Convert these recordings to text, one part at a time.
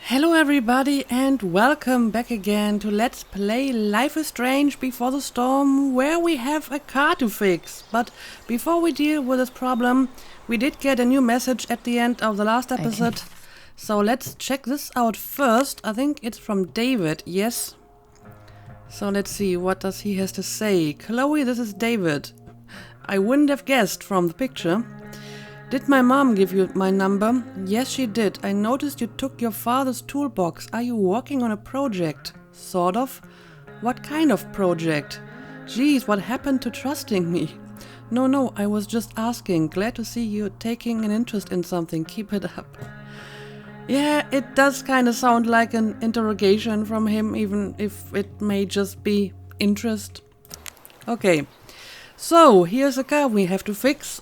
Hello everybody and welcome back again to Let's Play Life is Strange Before the Storm, where we have a car to fix. But before we deal with this problem, we did get a new message at the end of the last episode. So let's check this out first. I think it's from David, yes. So let's see, what does he has to say. Chloe, this is David. I wouldn't have guessed from the picture. Did my mom give you my number? Yes, she did. I noticed you took your father's toolbox. Are you working on a project? Sort of. What kind of project? Geez, what happened to trusting me? No, I was just asking. Glad to see you taking an interest in something. Keep it up. Yeah, it does kind of sound like an interrogation from him, even if it may just be interest. Okay, so here's a car we have to fix.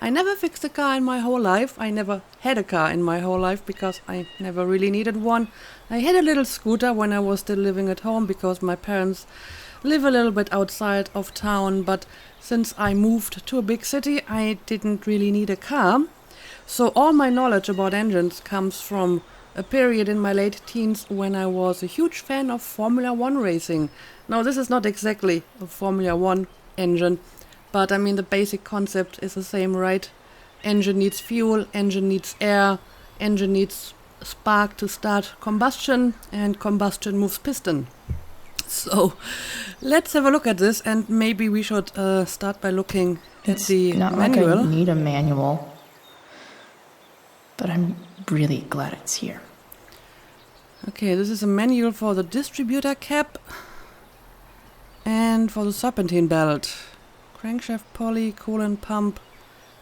I never fixed a car in my whole life. I never had a car in my whole life because I never really needed one. I had a little scooter when I was still living at home because my parents live a little bit outside of town. But since I moved to a big city, I didn't really need a car. So all my knowledge about engines comes from a period in my late teens when I was a huge fan of Formula One racing. Now, this is not exactly a Formula One engine, but I mean, the basic concept is the same, right? Engine needs fuel, engine needs air, engine needs spark to start combustion, and combustion moves piston. So, let's have a look at this, and maybe we should start by looking at the not manual. Like I need a manual, but I'm really glad it's here. Okay, this is a manual for the distributor cap and for the serpentine belt. Crankshaft pulley, coolant pump,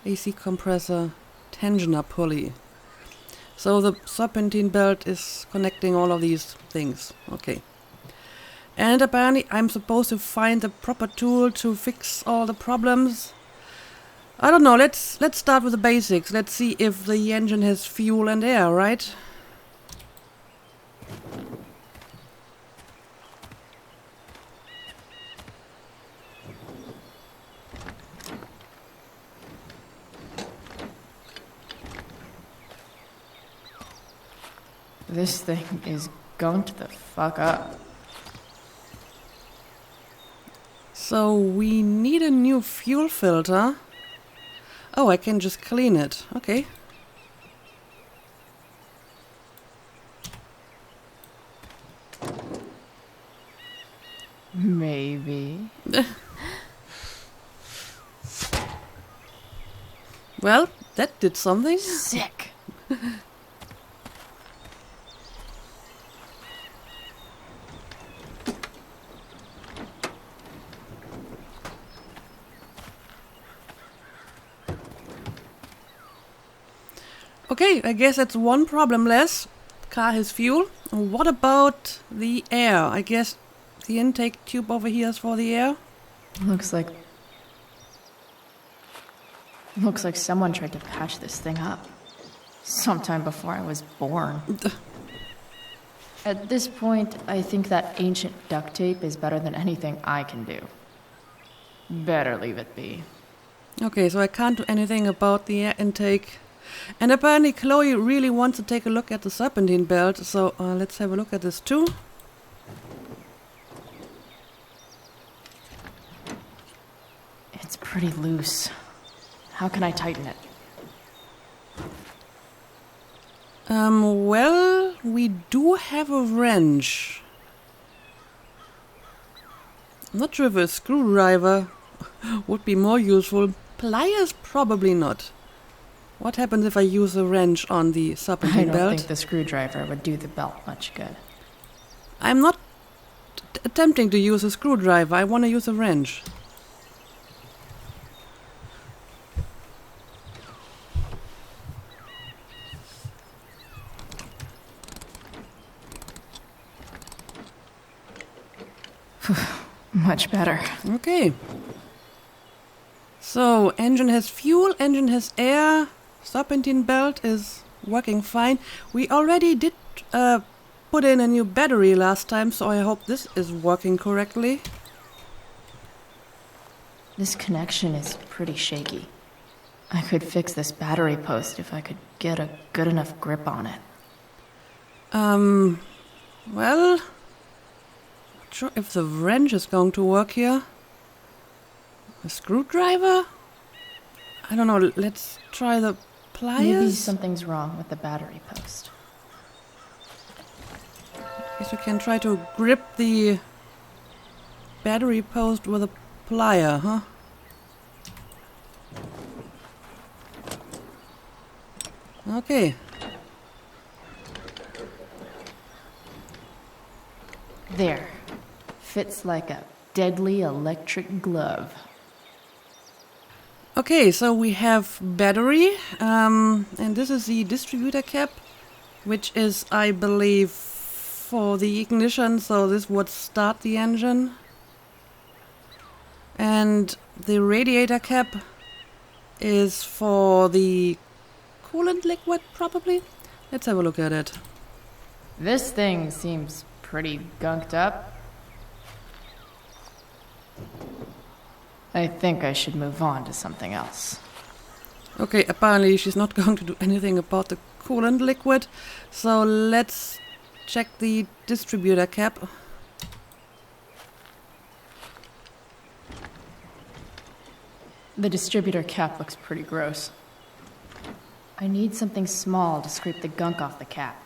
AC compressor, tensioner pulley. So the serpentine belt is connecting all of these things. Okay. And apparently I'm supposed to find the proper tool to fix all the problems. I don't know, let's start with the basics. Let's see if the engine has fuel and air, right? This thing is going to the fuck up. So we need a new fuel filter. Oh, I can just clean it. Okay. Maybe. Well, that did something. Sick. Okay, I guess that's one problem less. Car has fuel. What about the air? I guess the intake tube over here is for the air. Looks like someone tried to patch this thing up sometime before I was born. At this point, I think that ancient duct tape is better than anything I can do. Better leave it be. Okay, so I can't do anything about the air intake. And apparently Chloe really wants to take a look at the serpentine belt, so let's have a look at this too. It's pretty loose. How can I tighten it? Well, we do have a wrench. I'm not sure if a screwdriver would be more useful. Pliers, probably not. What happens if I use a wrench on the serpentine I belt? don't think the screwdriver would do the belt much good. I'm not attempting to use a screwdriver. I want to use a wrench. Much better. Okay. So, engine has fuel, engine has air, serpentine belt is working fine. We already did put in a new battery last time, so I hope this is working correctly. This connection is pretty shaky. I could fix this battery post if I could get a good enough grip on it. Well, not sure if the wrench is going to work here. A screwdriver? I don't know, let's try the pliers? Maybe something's wrong with the battery post. Guess we can try to grip the battery post with a plier, huh? Okay. There. Fits like a deadly electric glove. Okay, so we have battery, and this is the distributor cap, which is, I believe, for the ignition, so this would start the engine. And the radiator cap is for the coolant liquid, probably? Let's have a look at it. This thing seems pretty gunked up. I think I should move on to something else. Okay, apparently she's not going to do anything about the coolant liquid, so let's check the distributor cap. The distributor cap looks pretty gross. I need something small to scrape the gunk off the cap.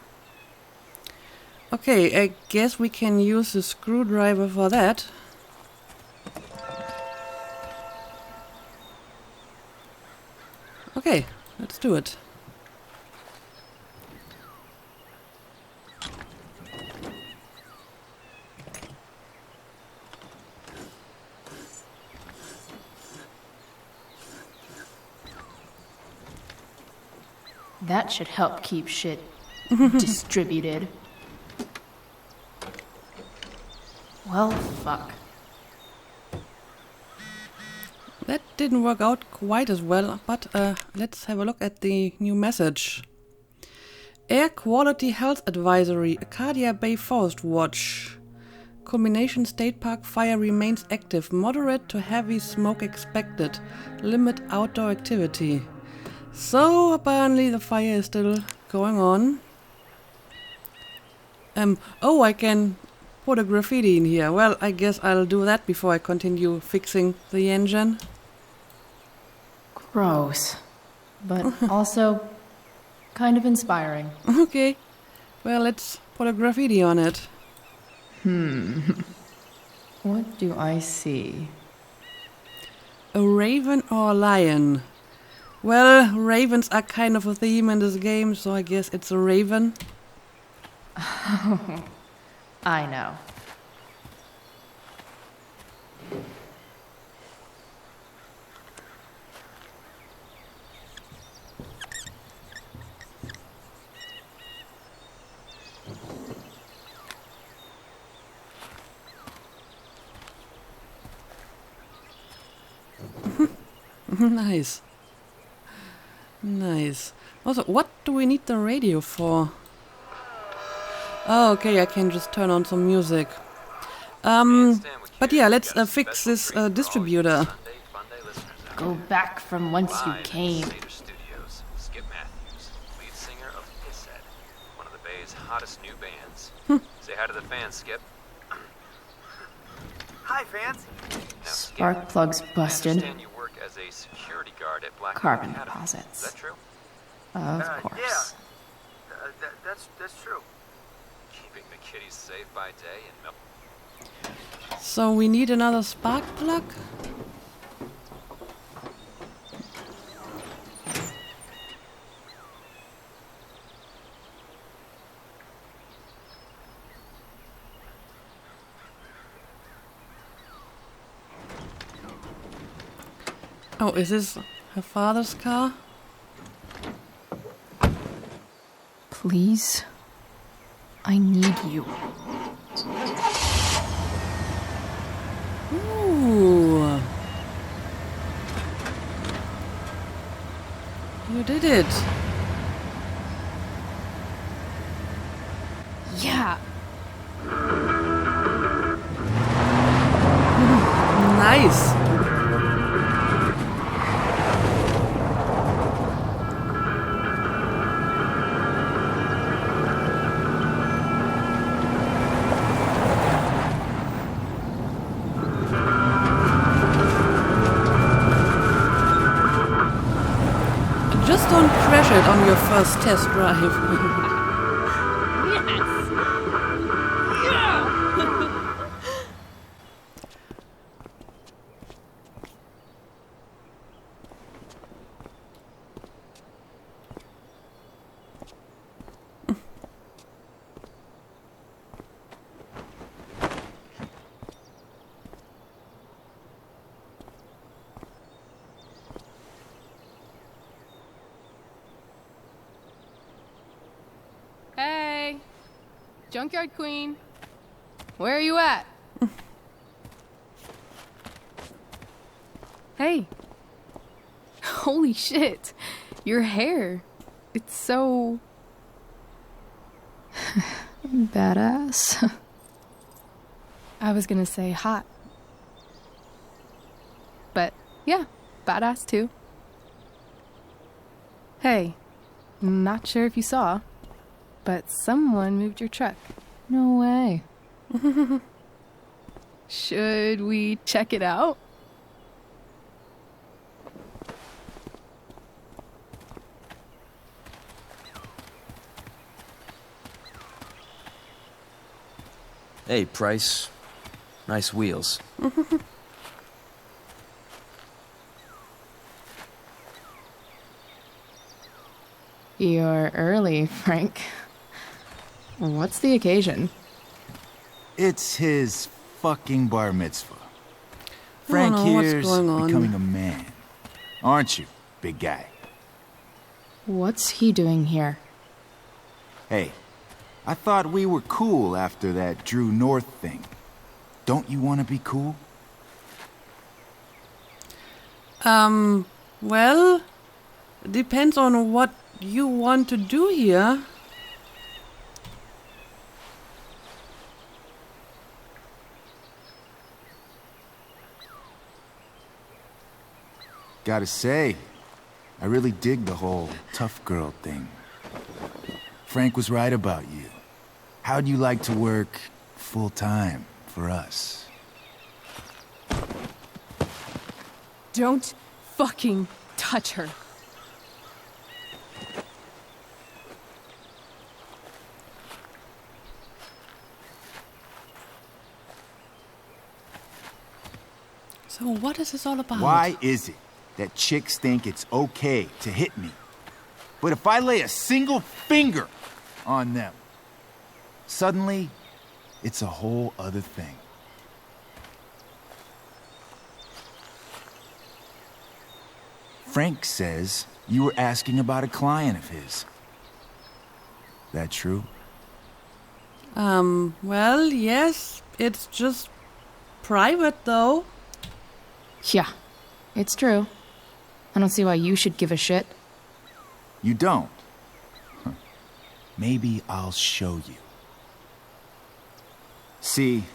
Okay, I guess we can use the screwdriver for that. Okay, let's do it. That should help keep shit distributed. Well, fuck. That didn't work out quite as well, but let's have a look at the new message. Air Quality Health Advisory, Acadia Bay Forest Watch. Culmination State Park fire remains active. Moderate to heavy smoke expected. Limit outdoor activity. So apparently the fire is still going on. Oh, I can put a graffiti in here. Well, I guess I'll do that before I continue fixing the engine. Gross. But also kind of inspiring. Okay. Well, let's put a graffiti on it. What do I see? A raven or a lion? Well, ravens are kind of a theme in this game, so I guess it's a raven. I know. Nice. Nice. Also, what do we need the radio for? Oh, okay, I can just turn on some music. But yeah, let's fix this distributor. Go back from whence you came. Skip Matthews, lead singer of Pisshead, one of the Bay's hottest new bands. Say hi to the fans, Skip. Hi, fans. Now, Skip, Spark plugs I busted. understand you work as a security guard at Black Carbon Academy. deposits. Is that true? Of course. Yeah. That's true. Keeping the kiddies safe by day and milk. So we need another spark plug? Oh, is this her father's car? Please? I need you. Ooh. You did it. Yeah. Nice. Just don't crash it on your first test drive. Hey, Junkyard Queen, where are you at? Hey, holy shit, your hair, it's so badass. I was gonna say hot, but yeah, badass too. Hey, not sure if you saw, but someone moved your truck. No way. Should we check it out? Hey, Price. Nice wheels. You're early, Frank. What's the occasion? It's his fucking bar mitzvah. Frank know what's here's going on. becoming a man. Aren't you, big guy? What's he doing here? Hey, I thought we were cool after that Drew North thing. Don't you want to be cool? Well, depends on what you want to do here. Gotta say, I really dig the whole tough girl thing. Frank was right about you. How'd you like to work full-time for us? Don't fucking touch her. So what is this all about? Why is it that chicks think it's okay to hit me? But if I lay a single finger on them, suddenly, it's a whole other thing. Frank says you were asking about a client of his. That true? Well, yes, it's just private though. Yeah, it's true. I don't see why you should give a shit. You don't? Huh. Maybe I'll show you. See,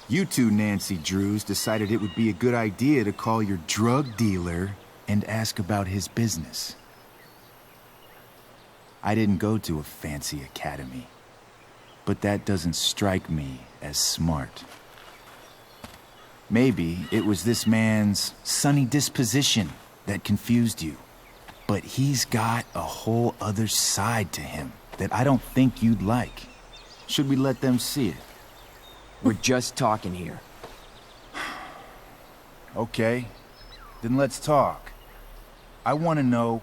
you two Nancy Drews decided it would be a good idea to call your drug dealer and ask about his business. I didn't go to a fancy academy, but that doesn't strike me as smart. Maybe it was this man's sunny disposition that confused you. But he's got a whole other side to him that I don't think you'd like. Should we let them see it? We're just talking here. Okay, then let's talk. I want to know,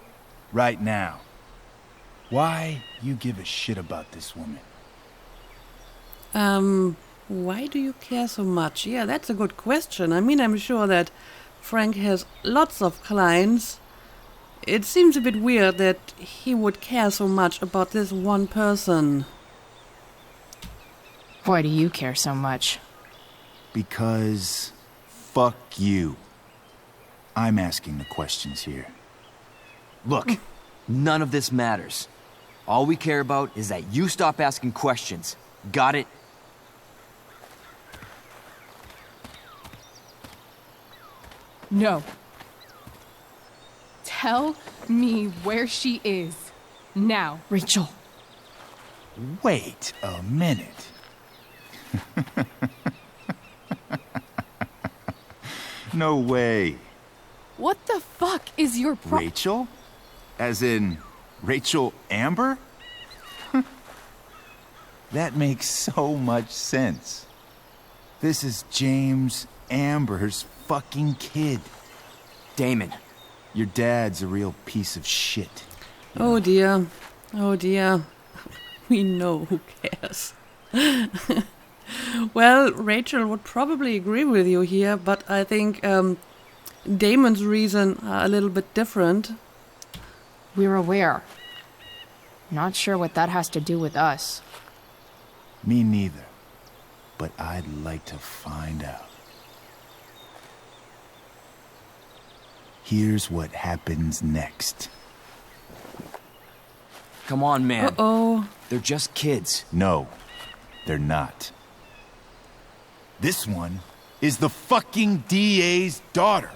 right now, why you give a shit about this woman. Why do you care so much? Yeah, that's a good question. I mean, I'm sure that Frank has lots of clients. It seems a bit weird that he would care so much about this one person. Why do you care so much? Because fuck you. I'm asking the questions here. Look, none of this matters. All we care about is that you stop asking questions. Got it? No. Tell me where she is. Now. Rachel. Wait a minute. No way. What the fuck is your Rachel? As in, Rachel Amber? That makes so much sense. This is James Amber's fucking kid. Damon. Your dad's a real piece of shit. Oh dear. Oh dear. We know, who cares. Well, Rachel would probably agree with you here, but I think Damon's reasons are a little bit different. We're aware. Not sure what that has to do with us. Me neither. But I'd like to find out. Here's what happens next. Come on, man. Uh-oh. They're just kids. No, they're not. This one is the fucking DA's daughter.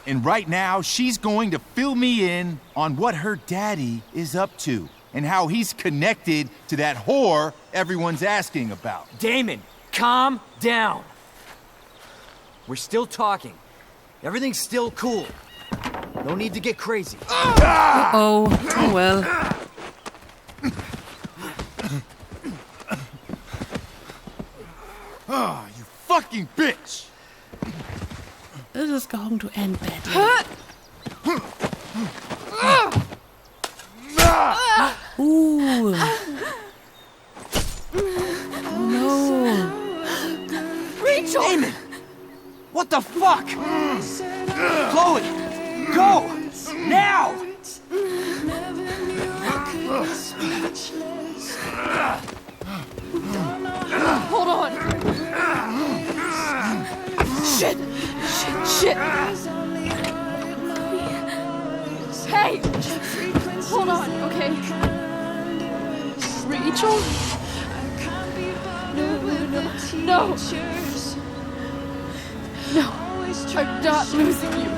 And right now, she's going to fill me in on what her daddy is up to and how he's connected to that whore everyone's asking about. Damon, calm down. We're still talking. Everything's still cool. No need to get crazy. Uh-oh. Oh well. Ah, you fucking bitch! This is going to end badly. Ooh. Oh no. Rachel! Damon! What the fuck? Chloe! Go! Now! Hold on! Shit! Shit! Hey! Hold on, okay? Rachel? No! No! I'm not losing you!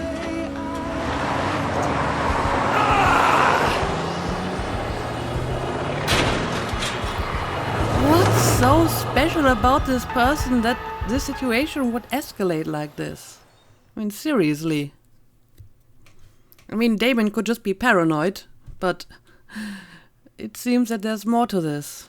What's so special about this person that this situation would escalate like this? I mean, seriously. I mean, Damon could just be paranoid, but it seems that there's more to this.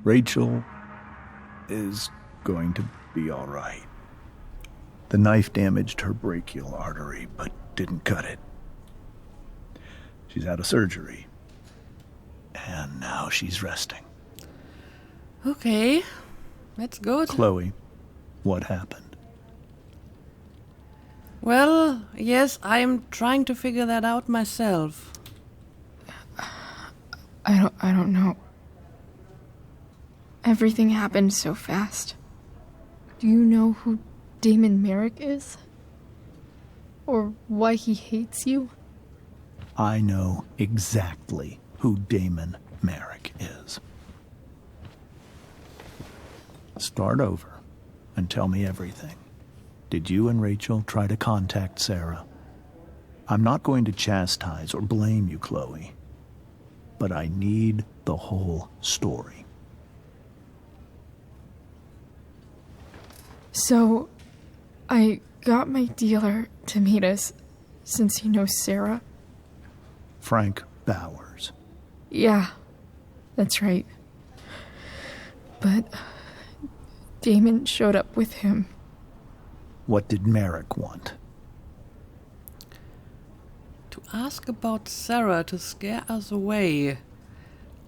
Rachel is going to be all right. The knife damaged her brachial artery, but didn't cut it. She's had a surgery, and now she's resting. Okay, that's good. Chloe, what happened? Well, yes, I'm trying to figure that out myself. I don't know. Everything happened so fast. Do you know who Damon Merrick is? Or why he hates you? I know exactly who Damon Merrick is. Start over and tell me everything. Did you and Rachel try to contact Sarah? I'm not going to chastise or blame you, Chloe, but I need the whole story. So, I got my dealer to meet us, since he knows Sarah. Frank Bowers. Yeah, that's right. But Damon showed up with him. What did Merrick want? To ask about Sarah to scare us away.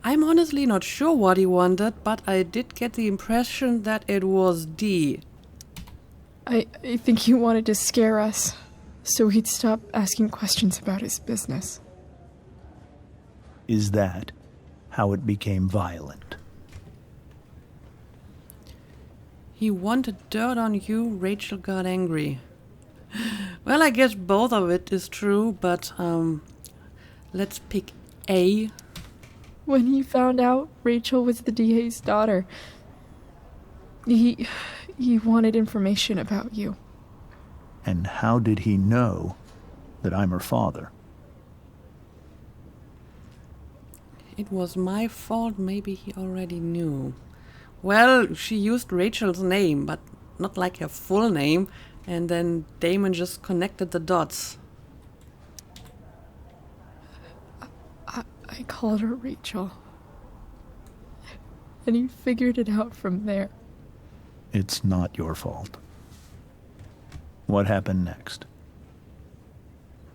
I'm honestly not sure what he wanted, but I did get the impression that it was D. I think he wanted to scare us, so he'd stop asking questions about his business. Is that how it became violent? He wanted dirt on you, Rachel got angry. Well, I guess both of it is true, but let's pick A. When he found out Rachel was the DA's daughter, he wanted information about you. And how did he know that I'm her father? It was my fault, maybe he already knew. Well, she used Rachel's name, but not like her full name, and then Damon just connected the dots. I called her Rachel. And he figured it out from there. It's not your fault. What happened next?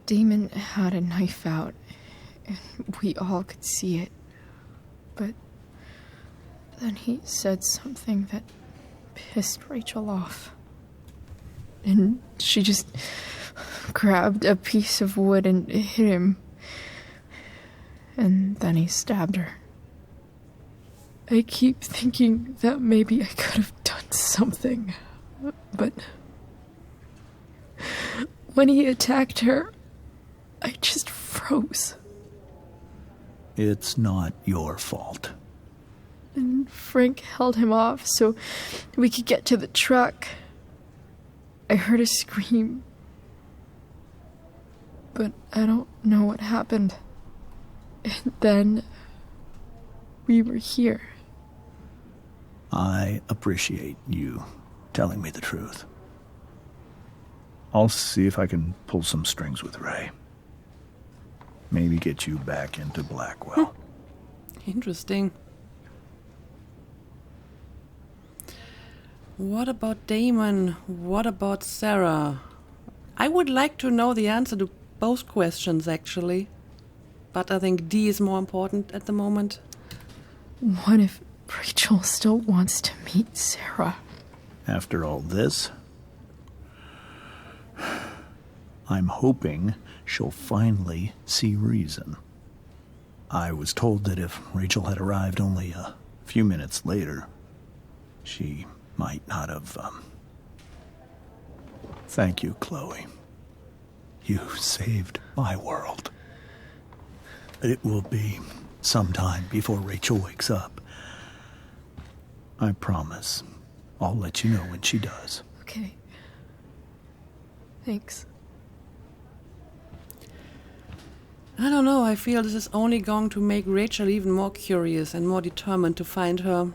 Damon had a knife out, and we all could see it. But then he said something that pissed Rachel off. And she just grabbed a piece of wood and hit him. And then he stabbed her. I keep thinking that maybe I could have done something, but when he attacked her, I just froze. It's not your fault. And Frank held him off so we could get to the truck. I heard a scream, but I don't know what happened. And then we were here. I appreciate you telling me the truth. I'll see if I can pull some strings with Ray. Maybe get you back into Blackwell. Interesting. What about Damon? What about Sarah? I would like to know the answer to both questions, actually. But I think D is more important at the moment. What if Rachel still wants to meet Sarah? After all this, I'm hoping she'll finally see reason. I was told that if Rachel had arrived only a few minutes later, she might not have, Thank you, Chloe. You saved my world. It will be some time before Rachel wakes up. I promise. I'll let you know when she does. Okay. Thanks. I don't know, I feel this is only going to make Rachel even more curious and more determined to find her.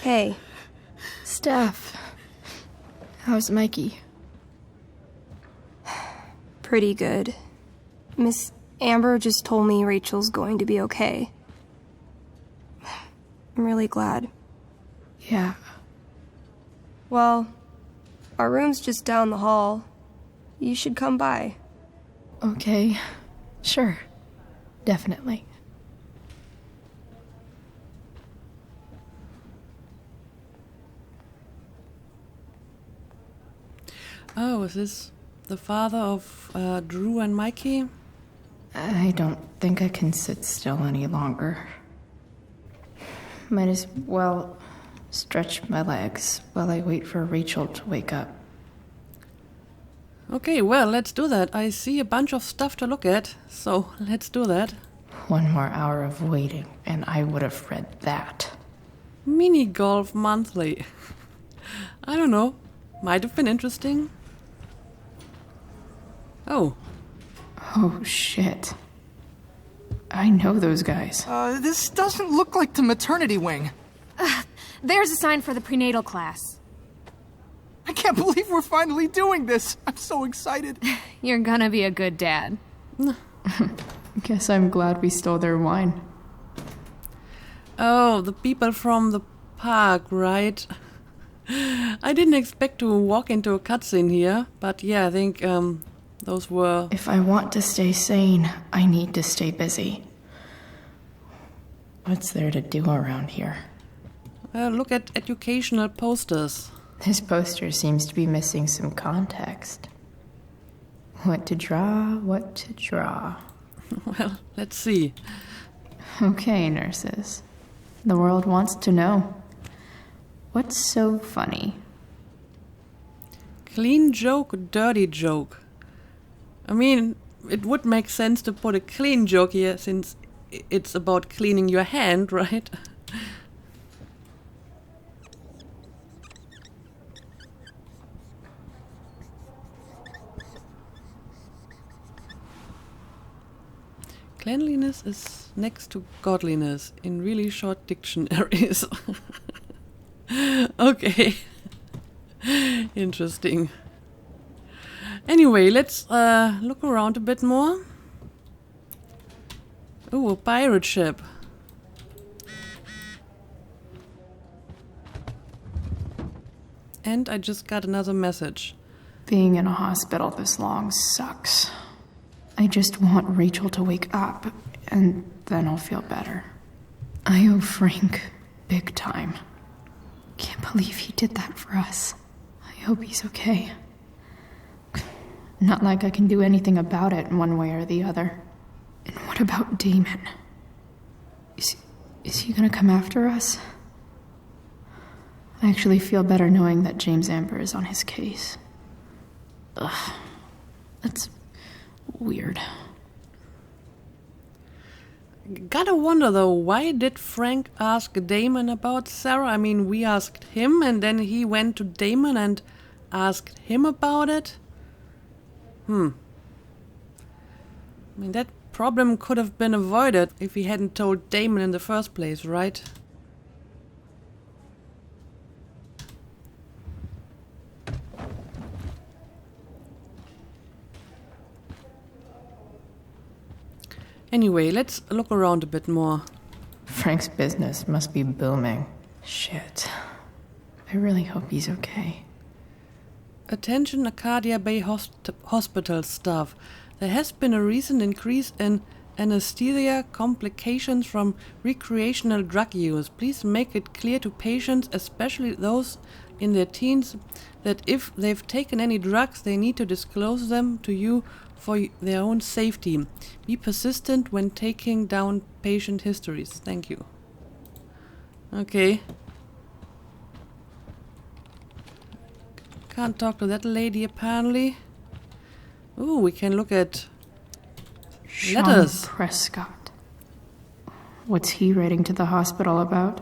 Hey. Steph. How's Mikey? Pretty good. Miss Amber just told me Rachel's going to be okay. I'm really glad. Yeah. Well, our room's just down the hall. You should come by. Okay. Sure. Definitely. Oh, is this the father of Drew and Mikey? I don't think I can sit still any longer. Might as well stretch my legs while I wait for Rachel to wake up. Okay, well, let's do that. I see a bunch of stuff to look at, so let's do that. 1 more hour of waiting, and I would have read that. Mini Golf Monthly. I don't know. Might have been interesting. Oh. Oh, shit. I know those guys. This doesn't look like the maternity wing. There's a sign for the prenatal class. I can't believe we're finally doing this. I'm so excited. You're gonna be a good dad. Guess I'm glad we stole their wine. Oh, the people from the park, right? I didn't expect to walk into a cutscene here, but yeah, I think those were... If I want to stay sane, I need to stay busy. What's there to do around here? Look at educational posters. This poster seems to be missing some context. What to draw, what to draw. Well, let's see. Okay, nurses. The world wants to know. What's so funny? Clean joke, dirty joke. I mean, it would make sense to put a clean joke here since it's about cleaning your hand, right? Cleanliness is next to godliness in really short dictionaries. Okay. Interesting. Anyway, let's look around a bit more. Ooh, a pirate ship. And I just got another message. Being in a hospital this long sucks. I just want Rachel to wake up, and then I'll feel better. I owe Frank big time. Can't believe he did that for us. I hope he's okay. Not like I can do anything about it one way or the other. And what about Damon? Is he gonna come after us? I actually feel better knowing that James Amber is on his case. Ugh. That's weird. Gotta wonder though, why did Frank ask Damon about Sarah? I mean, we asked him and then he went to Damon and asked him about it? I mean, that problem could have been avoided if he hadn't told Damon in the first place, right? Anyway, let's look around a bit more. Frank's business must be booming. Shit. I really hope he's okay. Attention Arcadia Bay Hospital staff. There has been a recent increase in anesthesia complications from recreational drug use. Please make it clear to patients, especially those in their teens, that if they've taken any drugs, they need to disclose them to you for their own safety. Be persistent when taking down patient histories. Thank you. Okay. Can't talk to that lady apparently. Ooh, we can look at letters. Sean Prescott. What's he writing to the hospital about?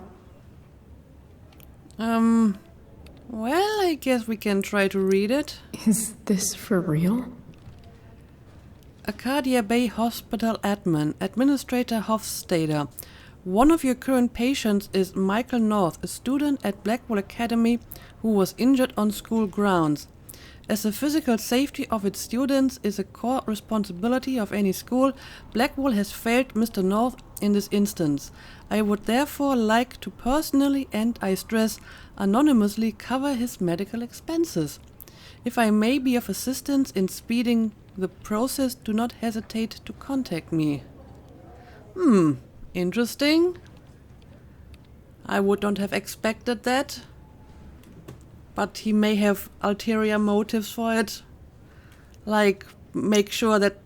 Well, I guess we can try to read it. Is this for real? Arcadia Bay Hospital admin, Administrator Hofstadter. One of your current patients is Michael North, a student at Blackwell Academy who was injured on school grounds. As the physical safety of its students is a core responsibility of any school, Blackwell has failed Mr. North in this instance. I would therefore like to personally, and I stress, anonymously cover his medical expenses. If I may be of assistance in speeding the process, do not hesitate to contact me. Interesting. I would not have expected that. But he may have ulterior motives for it. Like, make sure that,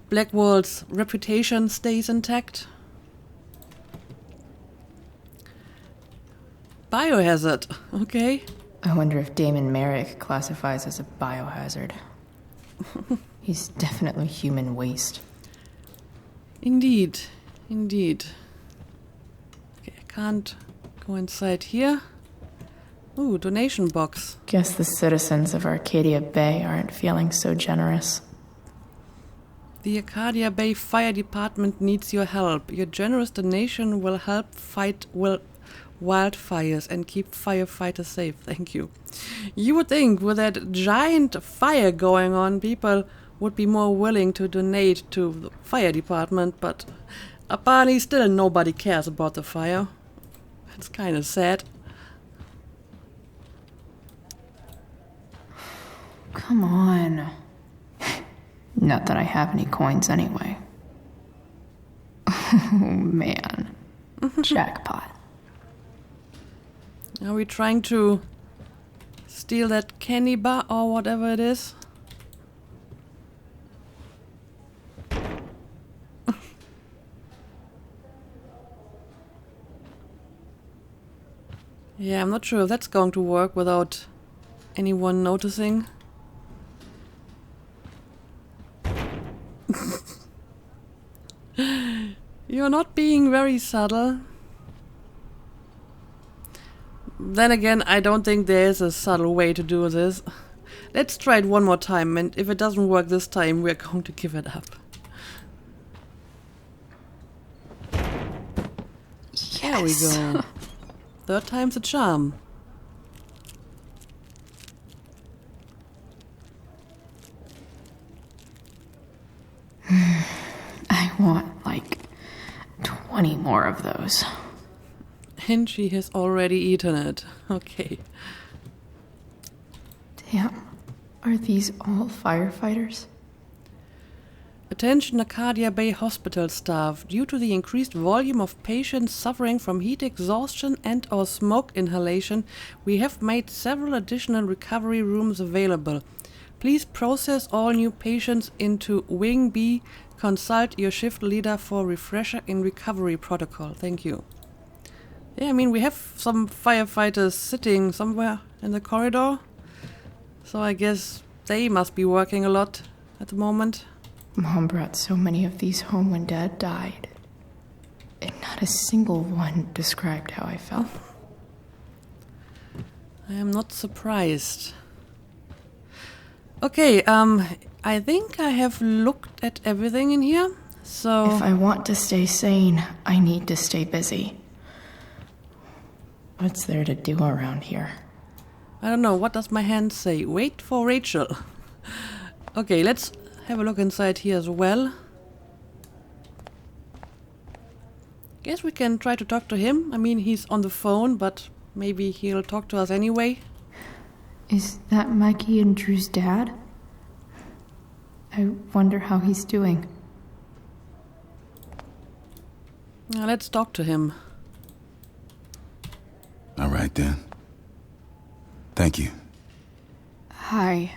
Blackwell's reputation stays intact. Biohazard, okay. I wonder if Damon Merrick classifies as a biohazard. He's definitely human waste. Indeed. Okay, I can't go inside here. Ooh, donation box. Guess the citizens of Arcadia Bay aren't feeling so generous. The Arcadia Bay Fire Department needs your help. Your generous donation will help fight wildfires and keep firefighters safe. Thank you. You would think with that giant fire going on, people would be more willing to donate to the fire department, but apparently still nobody cares about the fire. It's kind of sad. Come on. Not that I have any coins anyway. Oh, man. Jackpot. Are we trying to steal that candy bar or whatever it is? Yeah, I'm not sure if that's going to work without anyone noticing. You're not being very subtle. Then again, I don't think there is a subtle way to do this. Let's try it one more time, and if it doesn't work this time, we're going to give it up. Yes. There we go. Third time's a charm. I want, like, 20 more of those. And she has already eaten it. Okay. Damn. Are these all firefighters? Attention Arcadia Bay Hospital staff. Due to the increased volume of patients suffering from heat exhaustion and or smoke inhalation, we have made several additional recovery rooms available. Please process all new patients into Wing B. Consult your shift leader for refresher in recovery protocol. Thank you. Yeah, I mean, we have some firefighters sitting somewhere in the corridor. So I guess they must be working a lot at the moment. Mom brought so many of these home when Dad died. And not a single one described how I felt. I am not surprised. Okay, I think I have looked at everything in here, so... If I want to stay sane, I need to stay busy. What's there to do around here? I don't know, what does my hand say? Wait for Rachel. Okay, let's have a look inside here as well. Guess we can try to talk to him. I mean, he's on the phone, but maybe he'll talk to us anyway. Is that Mikey and Drew's dad? I wonder how he's doing. Now let's talk to him. All right, then. Thank you. Hi,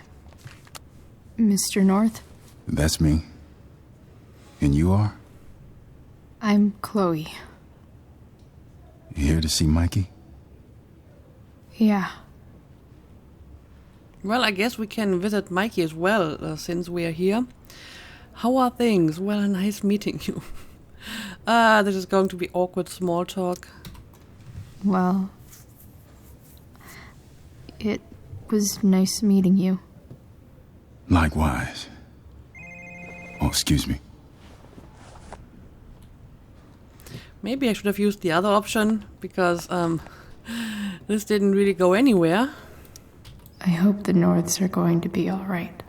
Mr. North. That's me. And you are? I'm Chloe. You here to see Mikey? Yeah. Well, I guess we can visit Mikey as well, since we are here. How are things? Well, nice meeting you. This is going to be awkward small talk. Well, it was nice meeting you. Likewise. Oh, excuse me. Maybe I should have used the other option, because this didn't really go anywhere. I hope the Norths are going to be alright.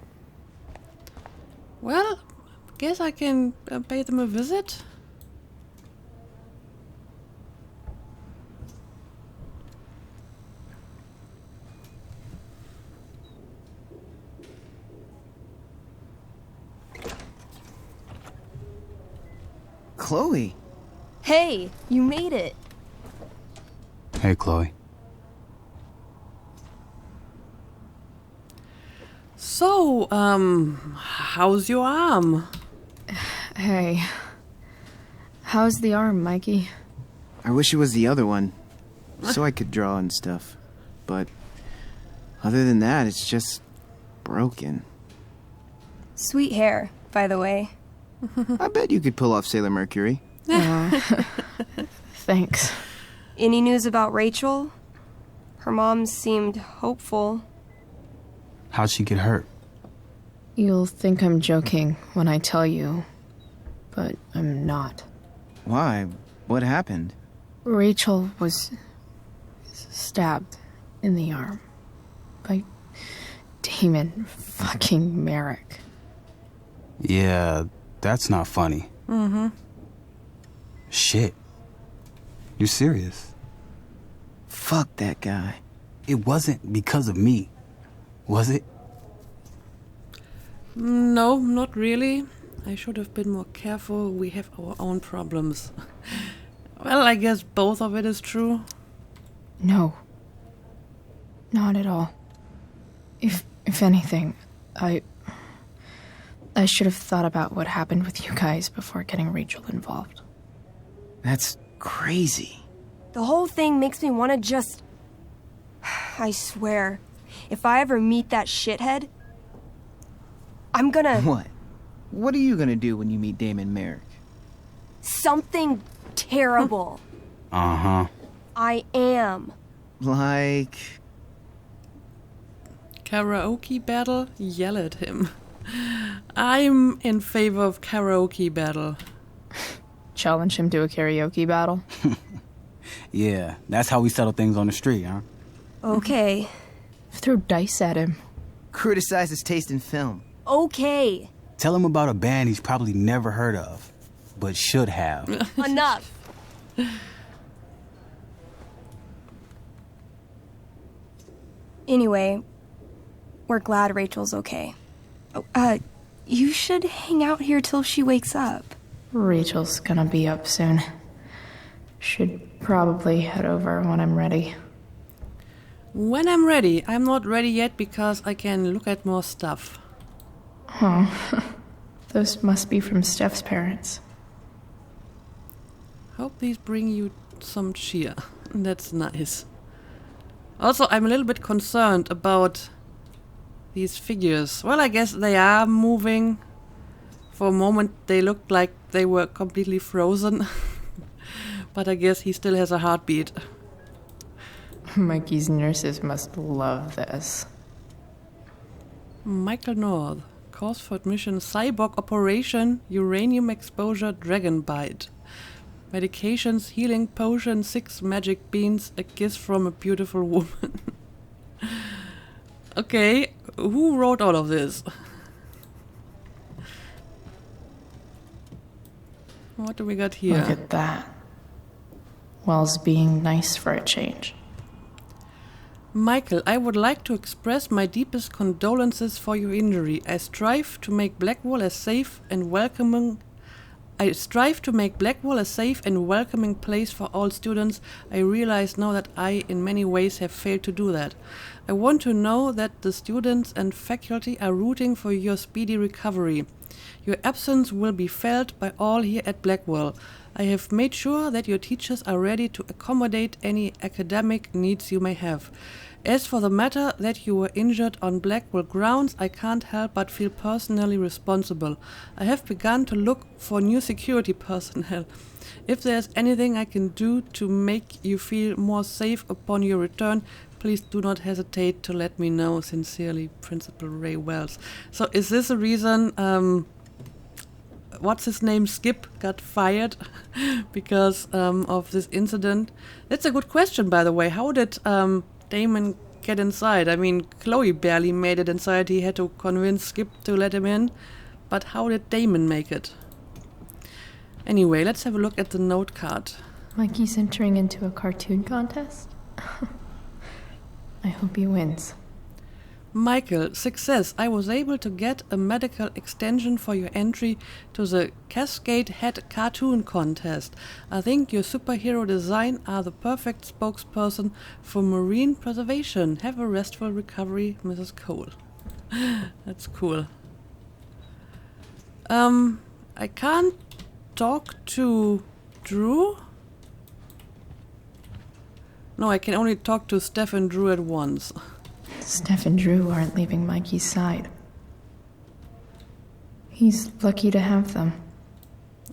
Well, guess I can pay them a visit. Chloe. Hey, you made it. Hey, Chloe. So, how's your arm? Hey. How's the arm, Mikey? I wish it was the other one, so I could draw and stuff. But other than that, it's just broken. Sweet hair, by the way. I bet you could pull off Sailor Mercury. Thanks. Any news about Rachel? Her mom seemed hopeful. How'd she get hurt? You'll think I'm joking when I tell you, but I'm not. Why? What happened? Rachel was stabbed in the arm by Damon fucking Merrick. Yeah, that's not funny. Mm-hmm. Shit. You serious? Fuck that guy. It wasn't because of me, was it? No, not really. I should have been more careful. We have our own problems. Well, I guess both of it is true. No. Not at all. If anything, I should have thought about what happened with you guys before getting Rachel involved. That's crazy. The whole thing makes me want to just... I swear, if I ever meet that shithead, I'm gonna... What? What are you gonna do when you meet Damon Merrick? Something terrible. Uh-huh. I am. Like... Karaoke battle? Yell at him. I'm in favor of karaoke battle. Challenge him to a karaoke battle? Yeah, that's how we settle things on the street, huh? Okay. Throw dice at him. Criticize his taste in film. Okay. Tell him about a band he's probably never heard of, but should have. Enough. Anyway, we're glad Rachel's okay. Oh, you should hang out here till she wakes up. Rachel's gonna be up soon. Should probably head over when I'm ready. When I'm ready. I'm not ready yet because I can look at more stuff. Oh, those must be from Steph's parents. Hope these bring you some cheer. That's nice. Also, I'm a little bit concerned about these figures. Well, I guess they are moving. For a moment, they looked like they were completely frozen. But I guess he still has a heartbeat. Mikey's nurses must love this. Michael North. Cause for admission, cyborg operation, uranium exposure, dragon bite. Medications, healing potion, 6 magic beans, a kiss from a beautiful woman. Okay, who wrote all of this? What do we got here? Look at that. Wells being nice for a change. Michael, I would like to express my deepest condolences for your injury. I strive to make Blackwell a safe and welcoming place for all students. I realize now that I, in many ways, have failed to do that. I want to know that the students and faculty are rooting for your speedy recovery. Your absence will be felt by all here at Blackwell. I have made sure that your teachers are ready to accommodate any academic needs you may have. As for the matter that you were injured on Blackwell grounds, I can't help but feel personally responsible. I have begun to look for new security personnel. If there's anything I can do to make you feel more safe upon your return, please do not hesitate to let me know. Sincerely, Principal Ray Wells. So is this a reason what's his name, Skip, got fired because of this incident? That's a good question, by the way. How did Damon get inside? I mean, Chloe barely made it inside. He had to convince Skip to let him in. But how did Damon make it? Anyway, let's have a look at the note card. Mikey's entering into a cartoon contest? I hope he wins. Michael, success. I was able to get a medical extension for your entry to the Cascade Head Cartoon Contest. I think your superhero design are the perfect spokesperson for marine preservation. Have a restful recovery, Mrs. Cole. That's cool. I can't talk to Drew? No, I can only talk to Steph and Drew at once. Steph and Drew aren't leaving Mikey's side. He's lucky to have them.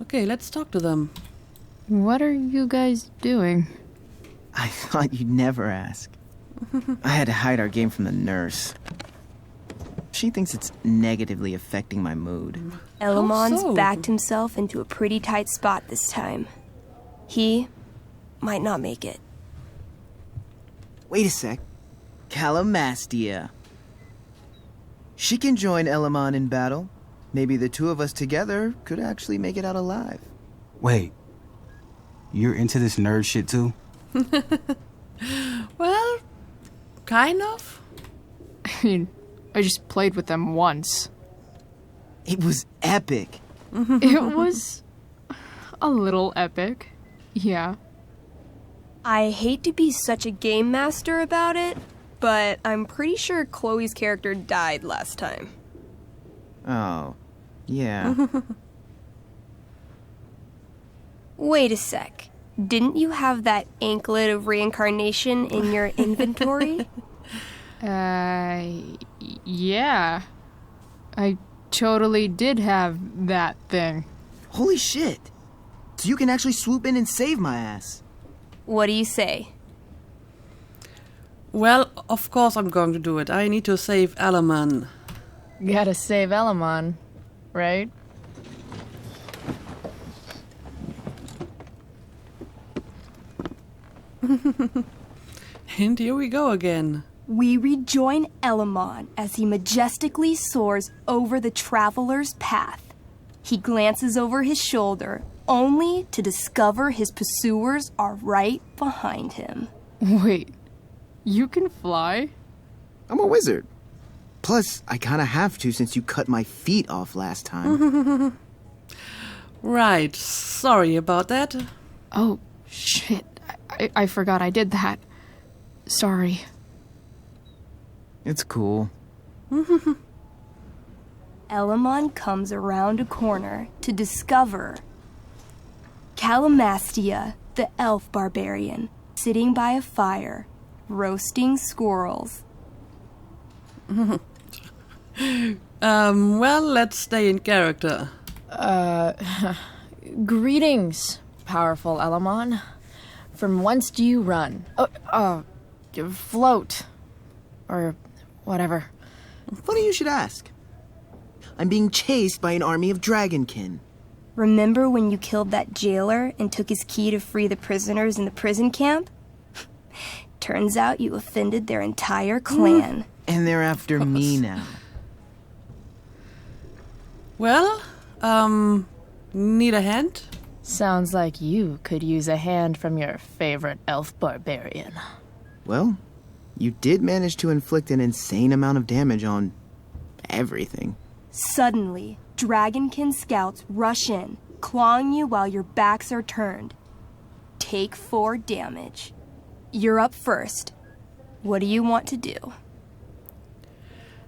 Okay, let's talk to them. What are you guys doing? I thought you'd never ask. I had to hide our game from the nurse. She thinks it's negatively affecting my mood. Elamon's so? backed himself into a pretty tight spot this time. He might not make it. Wait a sec. Calamastia. She can join Elamon in battle. Maybe the two of us together could actually make it out alive. Wait. You're into this nerd shit too? Well, kind of. I mean, I just played with them once. It was epic. It was a little epic. Yeah. I hate to be such a game master about it, but I'm pretty sure Chloe's character died last time. Oh, yeah. Wait a sec. Didn't you have that anklet of reincarnation in your inventory? Yeah. I totally did have that thing. Holy shit. So you can actually swoop in and save my ass. What do you say? Well, of course I'm going to do it. I need to save Elamon. Gotta save Elamon, right? And here we go again. We rejoin Elamon as he majestically soars over the traveler's path. He glances over his shoulder, only to discover his pursuers are right behind him. Wait, you can fly? I'm a wizard. Plus, I kinda have to since you cut my feet off last time. Right, sorry about that. Oh, shit. I forgot I did that. Sorry. It's cool. Elamon comes around a corner to discover Calamastia, the elf barbarian, sitting by a fire, roasting squirrels. Well, let's stay in character. Greetings, powerful Elamon. From whence do you run? Float. Or whatever. Funny you should ask. I'm being chased by an army of dragonkin. Remember when you killed that jailer and took his key to free the prisoners in the prison camp? Turns out you offended their entire clan. And they're after me now. Well, need a hand? Sounds like you could use a hand from your favorite elf barbarian. Well, you did manage to inflict an insane amount of damage on everything. Suddenly, dragonkin scouts rush in, clawing you while your backs are turned. Take 4 damage. You're up first. What do you want to do?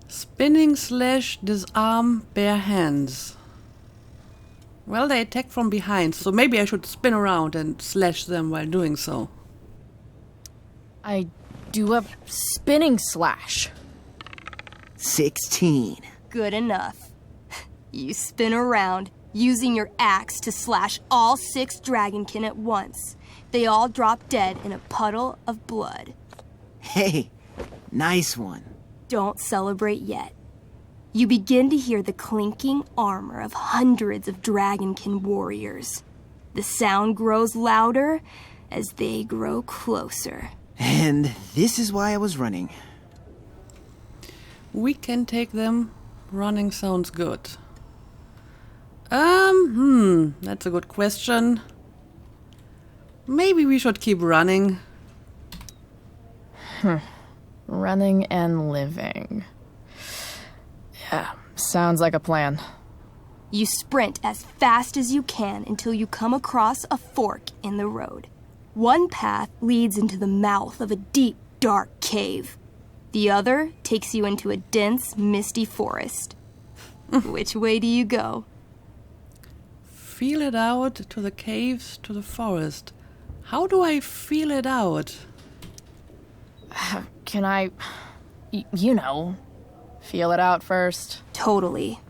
Spinning slash disarm bare hands. Well, they attack from behind, so maybe I should spin around and slash them while doing so. I do a spinning slash. 16. Good enough. You spin around, using your axe to slash all 6 dragonkin at once. They all drop dead in a puddle of blood. Hey, nice one. Don't celebrate yet. You begin to hear the clinking armor of hundreds of dragonkin warriors. The sound grows louder as they grow closer. And this is why I was running. We can take them. Running sounds good. That's a good question. Maybe we should keep running. Running and living. Yeah, sounds like a plan. You sprint as fast as you can until you come across a fork in the road. One path leads into the mouth of a deep, dark cave. The other takes you into a dense, misty forest. Which way do you go? Feel it out to the caves, to the forest. How do I feel it out? Can I, you know, feel it out first? Totally.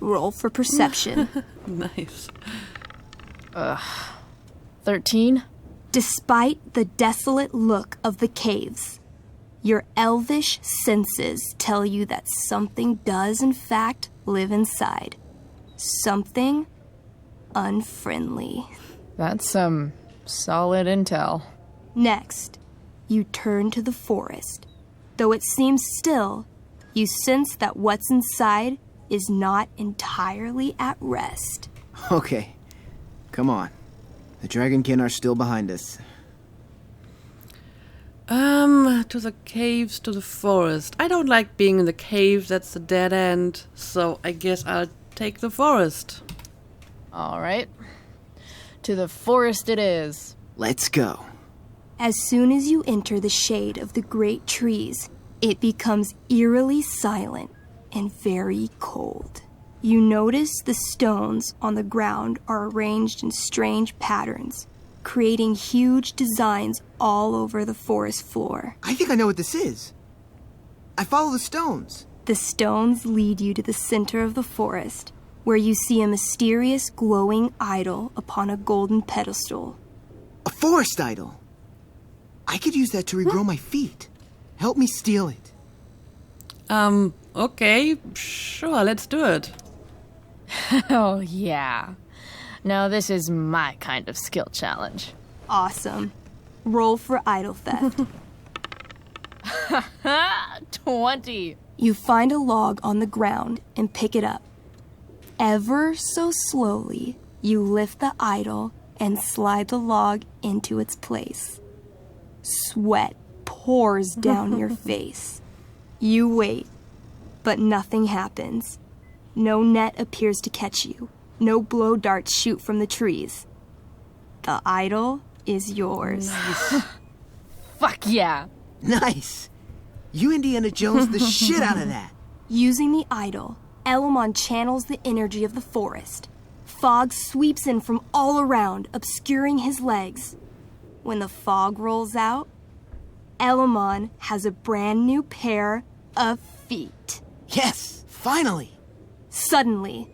Roll for perception. Nice. 13? Despite the desolate look of the caves, Your elvish senses tell you that something does in fact live inside. Something unfriendly. That's some solid intel. Next, you turn to the forest. Though it seems still, you sense that what's inside is not entirely at rest. Okay, come on. The dragonkin are still behind us. To the caves, to the forest. I don't like being in the cave, that's the dead end, so I guess I'll take the forest. All right. To the forest it is. Let's go. As soon as you enter the shade of the great trees, it becomes eerily silent and very cold. You notice the stones on the ground are arranged in strange patterns, creating huge designs all over the forest floor. I think I know what this is. I follow the stones. The stones lead you to the center of the forest, where you see a mysterious glowing idol upon a golden pedestal. A forest idol. I could use that to regrow my feet. Help me steal it. Okay, sure, let's do it. Oh, yeah. Now this is my kind of skill challenge. Awesome. Roll for idol theft. 20. You find a log on the ground and pick it up. Ever so slowly, you lift the idol and slide the log into its place. Sweat pours down your face. You wait, but nothing happens. No net appears to catch you. No blow darts shoot from the trees. The idol is yours. Nice. Fuck yeah. Nice. You Indiana Jones the shit out of that. Using the idol, Elamon channels the energy of the forest. Fog sweeps in from all around, obscuring his legs. When the fog rolls out, Elamon has a brand new pair of feet. Yes, finally. Suddenly,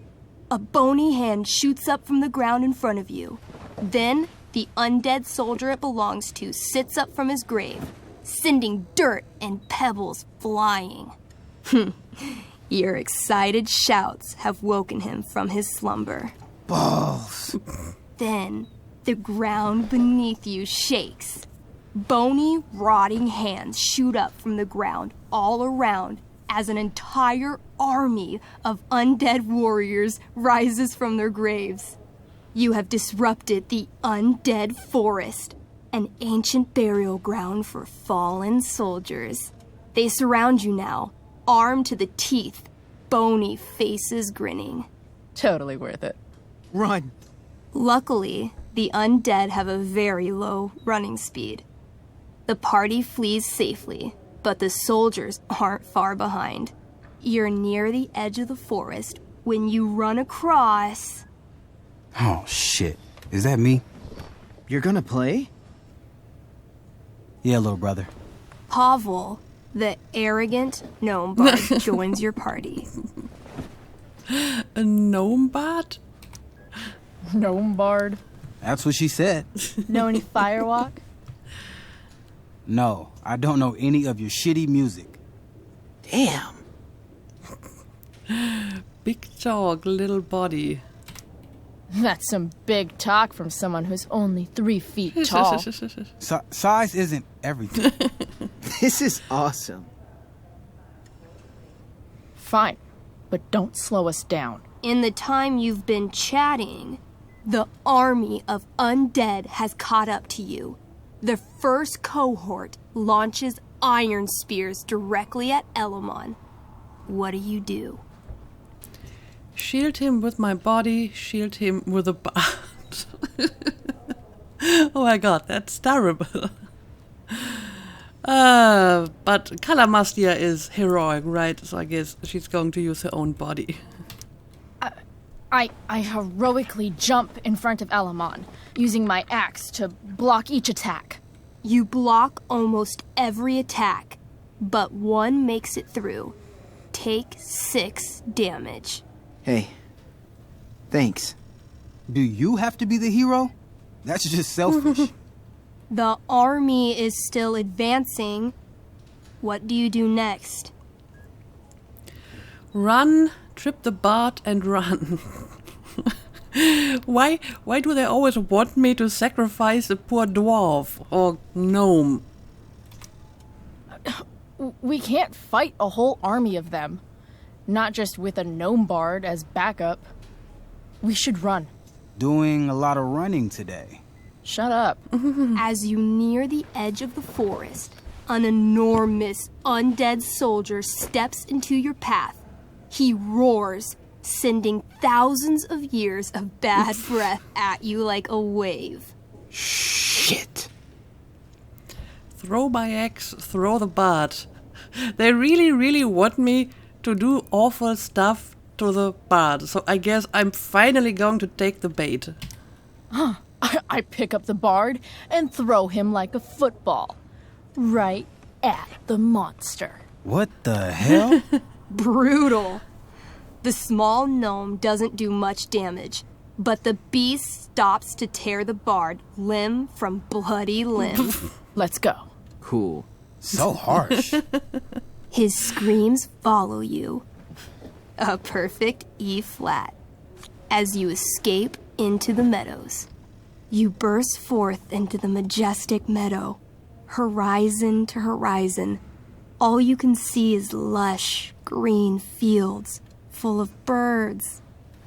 a bony hand shoots up from the ground in front of you. Then, the undead soldier it belongs to sits up from his grave, sending dirt and pebbles flying. Your excited shouts have woken him from his slumber. Balls. Then, the ground beneath you shakes. Bony, rotting hands shoot up from the ground all around as an entire army of undead warriors rises from their graves. You have disrupted the undead forest, an ancient burial ground for fallen soldiers. They surround you now, armed to the teeth, bony faces grinning. Totally worth it. Run. Luckily, the undead have a very low running speed. The party flees safely, but the soldiers aren't far behind. You're near the edge of the forest when you run across... Oh, shit. Is that me? You're gonna play? Yeah, little brother. Pavel, the arrogant gnome bard, joins your party. A gnome bard? Gnome bard. That's what she said. Know any firewalk? No, I don't know any of your shitty music. Damn. Big talk, little body. That's some big talk from someone who's only 3 feet tall. Size isn't everything. This is awesome. Fine, but don't slow us down. In the time you've been chatting, the army of undead has caught up to you. The first cohort launches iron spears directly at Elamon. What do? Shield him with my body, shield him with a bard. Oh my god, that's terrible. But Calamastia is heroic, right? So I guess she's going to use her own body. I heroically jump in front of Elamon, using my axe to block each attack. You block almost every attack, but one makes it through. Take 6 damage. Hey, thanks. Do you have to be the hero? That's just selfish. The army is still advancing. What do you do next? Run, trip the bard, and run. Why do they always want me to sacrifice a poor dwarf or gnome? We can't fight a whole army of them. Not just with a gnome bard as backup. We should run. Doing a lot of running today. Shut up. As you near the edge of the forest, an enormous undead soldier steps into your path. He roars, sending thousands of years of bad breath at you like a wave. Shit. Throw my axe, throw the bard. They really want me to do awful stuff to the bard, so I guess I'm finally going to take the bait. I pick up the bard and throw him like a football. Right at the monster. What the hell? Brutal. The small gnome doesn't do much damage, but the beast stops to tear the bard limb from bloody limb. Let's go. Cool. So harsh. His screams follow you. A perfect E-flat. As you escape into the meadows. You burst forth into the majestic meadow. Horizon to horizon. All you can see is lush, green fields full of birds,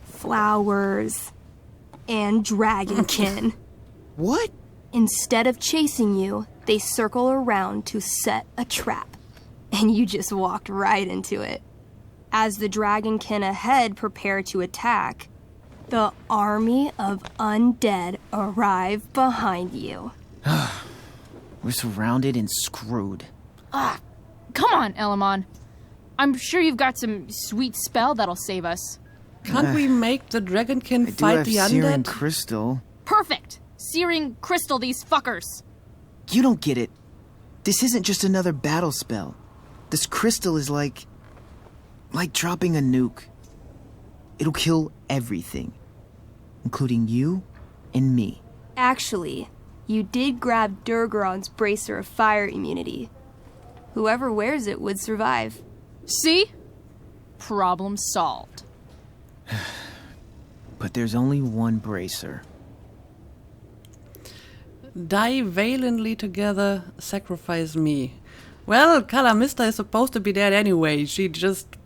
flowers, and dragonkin. What? Instead of chasing you, they circle around to set a trap. And you just walked right into it. As the dragonkin ahead prepare to attack, the army of undead arrive behind you. We're surrounded and screwed. Come on, Elamon. I'm sure you've got some sweet spell that'll save us. Can't we make the dragonkin I fight do the have searing undead? crystal. Perfect! Searing crystal these fuckers. You don't get it. This isn't just another battle spell. This crystal is like dropping a nuke. It'll kill everything, including you and me. Actually, you did grab Durgaron's bracer of fire immunity. Whoever wears it would survive. See? Problem solved. But there's only one bracer. Die valiantly together, sacrifice me. Well, Calamista is supposed to be dead anyway. She just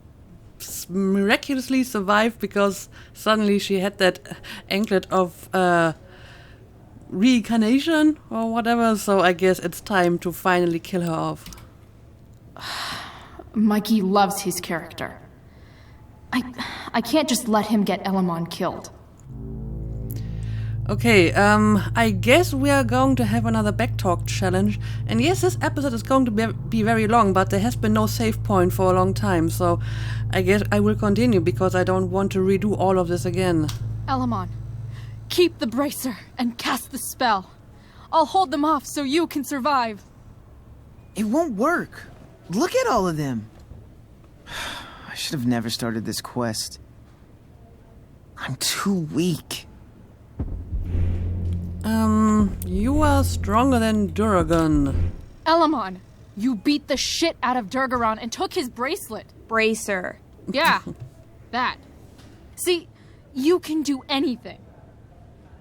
miraculously survived because suddenly she had that anklet of reincarnation or whatever, so I guess it's time to finally kill her off. Mikey loves his character. I can't just let him get Elamon killed. Okay, I guess we are going to have another backtalk challenge. And yes, this episode is going to be very long, but there has been no save point for a long time, so I guess I will continue because I don't want to redo all of this again. Elamon, keep the bracer and cast the spell. I'll hold them off so you can survive. It won't work. Look at all of them. I should have never started this quest. I'm too weak. You are stronger than Duragon. Elamon, you beat the shit out of Durgaron and took his bracelet. Bracer. Yeah, that. See, you can do anything.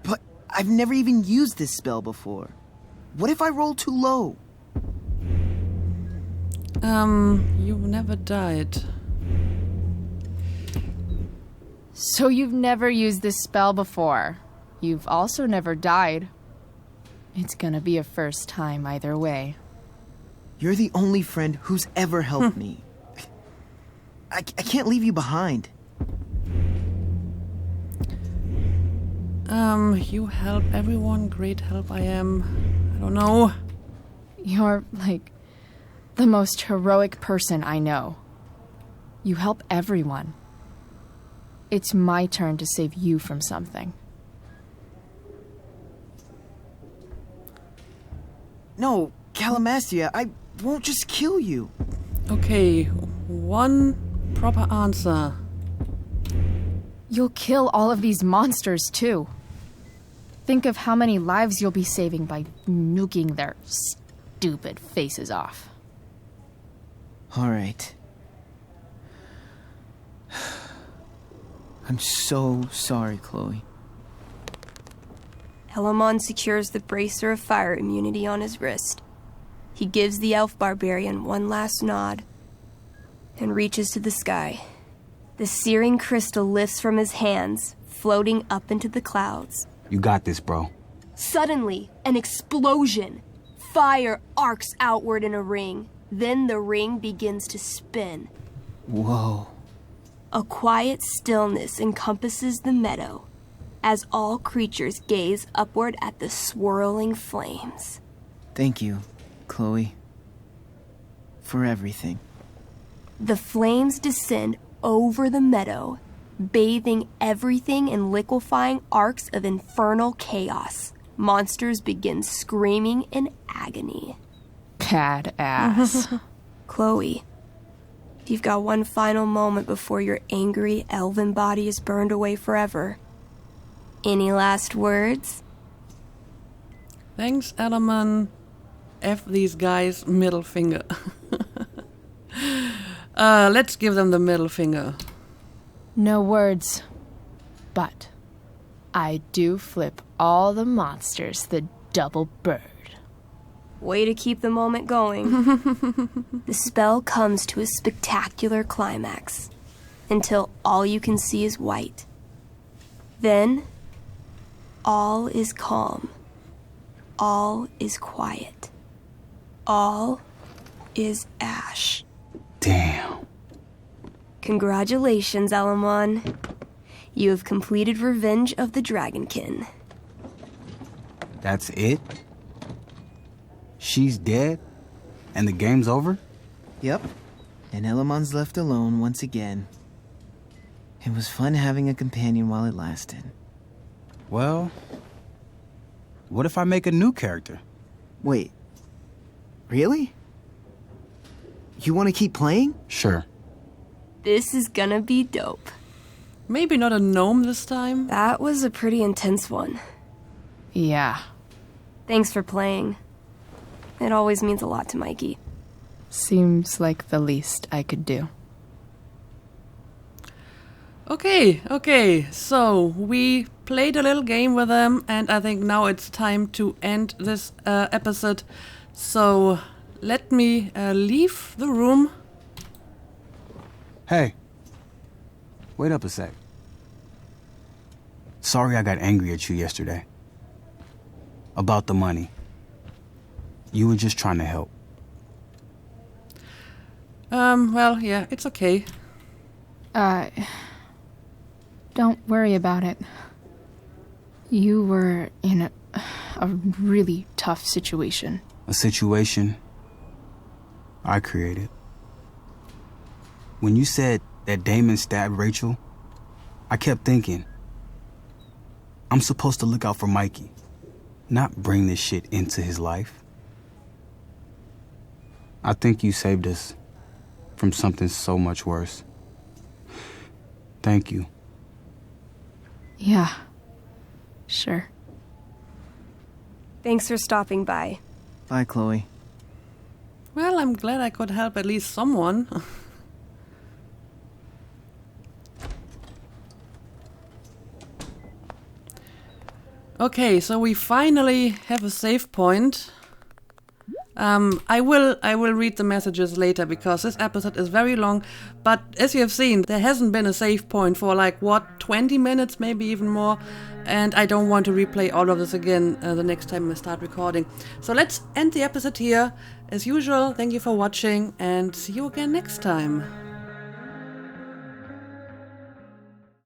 But I've never even used this spell before. What if I roll too low? You've never died. So you've never used this spell before. You've also never died. It's gonna be a first time either way. You're the only friend who's ever helped me. I can't leave you behind. You help everyone, great help I am. I don't know. You're, like, the most heroic person I know. You help everyone. It's my turn to save you from something. No, Calamastia, I won't just kill you. Okay, one proper answer. You'll kill all of these monsters, too. Think of how many lives you'll be saving by nuking their stupid faces off. All right. I'm so sorry, Chloe. Elamon secures the bracer of fire immunity on his wrist. He gives the elf barbarian one last nod and reaches to the sky. The searing crystal lifts from his hands, floating up into the clouds. You got this, bro. Suddenly, an explosion. Fire arcs outward in a ring. Then the ring begins to spin. Whoa. A quiet stillness encompasses the meadow as all creatures gaze upward at the swirling flames. Thank you, Chloe. For everything. The flames descend over the meadow, bathing everything in liquefying arcs of infernal chaos. Monsters begin screaming in agony. Badass. Chloe, you've got one final moment before your angry elven body is burned away forever. Any last words? Thanks, Elamon. F these guys, middle finger. Let's give them the middle finger. No words, but I do flip all the monsters the double bird. Way to keep the moment going. The spell comes to a spectacular climax until all you can see is white. Then, all is calm. All is quiet. All is ash. Damn. Congratulations, Elamon. You have completed Revenge of the Dragonkin. That's it? She's dead? And the game's over? Yep. And Elamon's left alone once again. It was fun having a companion while it lasted. Well, what if I make a new character? Wait. Really? You want to keep playing? Sure. This is gonna be dope. Maybe not a gnome this time. That was a pretty intense one. Yeah. Thanks for playing. It always means a lot to Mikey. Seems like the least I could do. Okay, so we played a little game with them, and I think now it's time to end this episode. So let me leave the room. Hey. Wait up a sec. Sorry I got angry at you yesterday. About the money. You were just trying to help. Well, yeah, it's okay. Don't worry about it. You were in a really tough situation. A situation I created. When you said that Damon stabbed Rachel, I kept thinking, I'm supposed to look out for Mikey, not bring this shit into his life. I think you saved us from something so much worse. Thank you. Yeah. Sure. Thanks for stopping by. Bye, Chloe. Well, I'm glad I could help at least someone. Okay, so we finally have a save point. I will read the messages later because this episode is very long, but as you have seen, there hasn't been a save point for 20 minutes, maybe even more, and I don't want to replay all of this again the next time I start recording. So let's end the episode here. As usual, thank you for watching, and see you again next time.